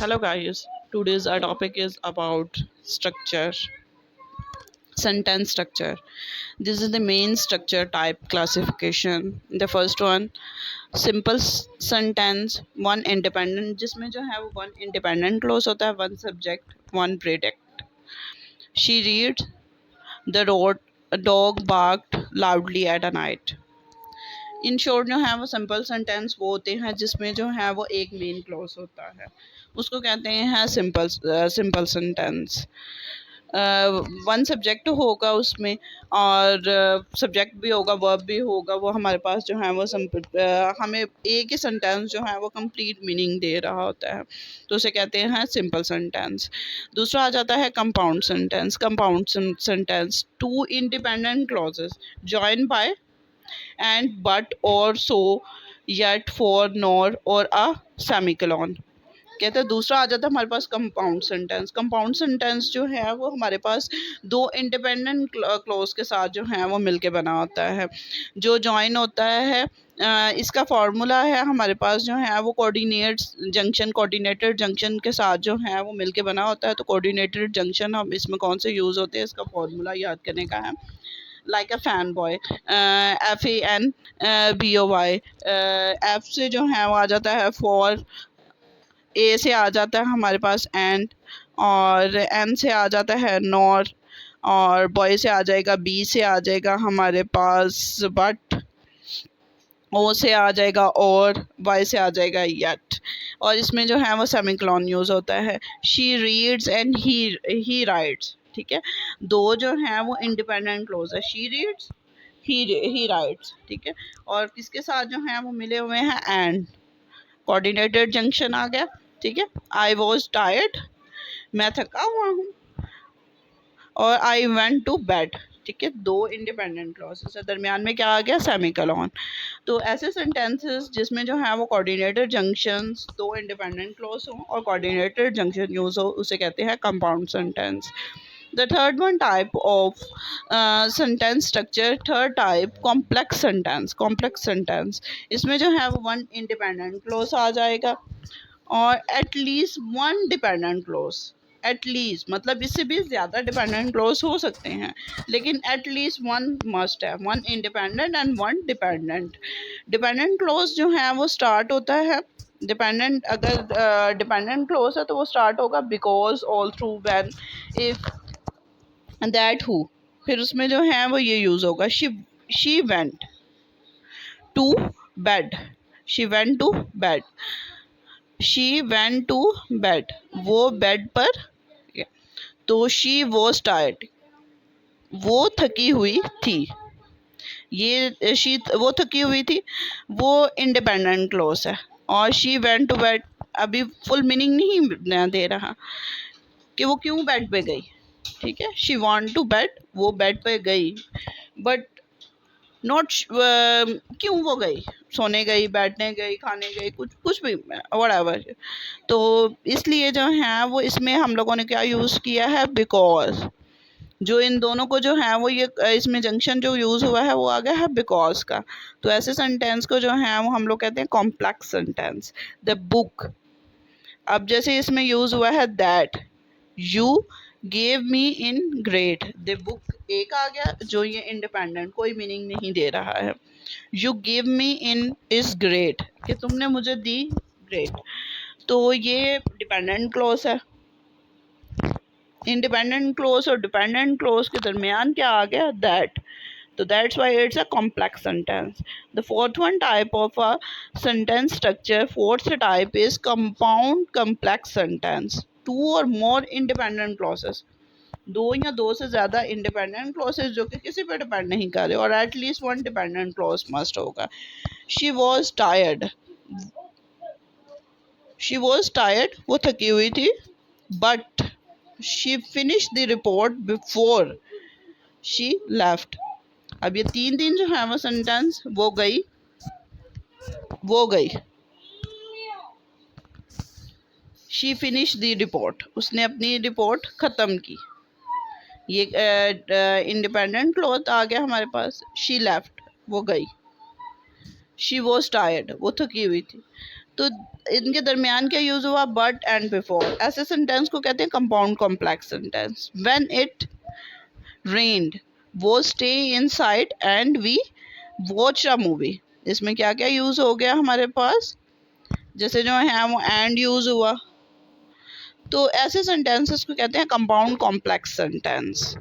Hello guys, today's our topic is about structure, sentence structure. This is the main structure type classification. The first one, simple sentence, one independent, जिसमें जो है वो one independent clause होता है, one subject, one predicate. She reads, the road, a dog barked loudly at a night. In short जो है वो simple sentence वो होते हैं जिसमें जो है वो एक मेन क्लॉज होता है, उसको कहते हैं सिंपल सेंटेंस। वन सब्जेक्ट होगा उसमें और सब्जेक्ट भी होगा, वर्ब भी होगा। वो हमारे पास जो है वो हमें एक ही सेंटेंस जो है वो कंप्लीट मीनिंग दे रहा होता है, तो उसे कहते हैं सिंपल सेंटेंस। दूसरा आ जाता है compound sentence. Compound sentence, two independent clauses join by and, but, or, so, yet, for, nor और a सेमिकोलॉन। कहते हैं दूसरा आ जाता है हमारे पास कंपाउंड सेंटेंस। कंपाउंड सेंटेंस जो है वो हमारे पास दो इंडिपेंडेंट क्लोज के साथ जो है वो मिलके बना होता है, जो जॉइन होता है। इसका फार्मूला है हमारे पास जो है वो कोऑर्डिनेटेड जंक्शन के साथ जो है वो मिलके बना होता है। तो कोऑर्डिनेटेड जंक्शन हम इसमें कौन से यूज़ होते हैं, इसका फार्मूला याद करने का है। Like a fan boy, FANBOY। F से जो है वो आ जाता है फॉर, ए से आ जाता है हमारे पास एंड, और एन से आ जाता है नॉर, और बॉय से आ जाएगा, बी से आ जाएगा हमारे पास बट, ओ से आ जाएगा और, वाई से आ जाएगा येट। और इसमें जो है वो सेमीकोलन यूज़ होता है। She reads and he rights. ठीक है, दो जो हैं वो इंडिपेंडेंट क्लोज है, शी रीड्स, ही राइट्स। ठीक है, और किसके साथ जो है वो मिले हुए हैं, एंड, कोऑर्डिनेटेड जंक्शन आ गया। ठीक है, आई वॉज टायर्ड, मैं थका हुआ हूँ, और आई वेंट टू बेड। ठीक है, दो इंडिपेंडेंट क्लॉजेस है, दरमियान में क्या आ गया, सेमीकोलन। तो ऐसे सेंटेंसेस जिसमें जो है वो कोऑर्डिनेटेड जंक्शंस, दो इंडिपेंडेंट क्लॉज हो और कोऑर्डिनेटेड जंक्शन यूज हो, उसे कहते हैं compound sentence. The third one type of sentence structure, third type, complex sentence। complex sentence इसमें जो है वो वन इंडिपेंडेंट क्लोज आ जाएगा और at least one dependent clause. At least मतलब इससे भी ज़्यादा डिपेंडेंट क्लोज हो सकते हैं, लेकिन एट लीस्ट वन मस्ट है, one independent and one dependent. Dependent clause जो है वो स्टार्ट होता है, डिपेंडेंट अगर डिपेंडेंट क्लोज है तो वो स्टार्ट होगा because, all, through, when, if, that, who. फिर उसमें जो है वो ये यूज़ होगा, she went to bed, she went to bed, she went to bed, वो बेड पर गया। तो शी वॉज टायर्ड, वो थकी हुई थी। ये शी वो थकी हुई थी, वो इंडिपेंडेंट क्लोज है। और शी वेंट टू बेड अभी फुल मीनिंग नहीं दे रहा कि वो क्यों बेड पे गई। ठीक है, शी वांट टू बेड, वो बेड पे गई, बट नॉट क्यों वो गई, सोने गई, बैठने गई, खाने गई, कुछ कुछ भी व्हाटएवर। तो इसलिए जो है वो इसमें हम लोगों ने क्या यूज़ किया है, बिकॉज। जो इन दोनों को जो है वो ये इसमें जंक्शन जो यूज़ हुआ है वो आ गया है बिकॉज का। तो ऐसे सेंटेंस को जो है वो हम लोग कहते हैं कॉम्प्लेक्स सेंटेंस। द बुक, अब जैसे इसमें यूज़ हुआ है that you gave me in great, the book एक आ गया जो ये इंडिपेंडेंट कोई मीनिंग नहीं दे रहा है। You give me in is great, कि तुमने मुझे दी ग्रेट, तो ये डिपेंडेंट क्लोज है। इंडिपेंडेंट क्लोज और डिपेंडेंट क्लोज के दरमियान क्या आ गया, दैट। तो that's why it's a complex sentence. The fourth one type of a sentence structure, fourth type is compound complex sentence. Two और मोर इंडिपेंडेंट क्लॉजेस, दो या दो से ज़्यादा इंडिपेंडेंट क्लॉजेस जो कि किसी पे डिपेंड नहीं कर रहे, और at least one dependent clause must होगा। She was tired, she was tired, वो थकी हुई थी, but she finish the report before she left. अब ये तीन तीन जो है वो सेंटेंस, वो गई, वो गई, शी फिनिश द रिपोर्ट, उसने अपनी रिपोर्ट ख़त्म की। ये इंडिपेंडेंट क्लोज आ गया हमारे पास, शी लेफ्ट, वो गई, शी वॉज टायर्ड, वो थकी हुई थी। तो इनके दरमियान क्या यूज़ हुआ, बट एंड बिफोर। ऐसे सेंटेंस को कहते हैं compound complex sentence. When it rained वो stay inside and we watch a movie. इसमें क्या क्या यूज़ हो गया हमारे पास, जैसे जो है वो एंड यूज़ हुआ। तो ऐसे सेंटेंसेस को कहते हैं कंपाउंड कॉम्प्लेक्स सेंटेंस।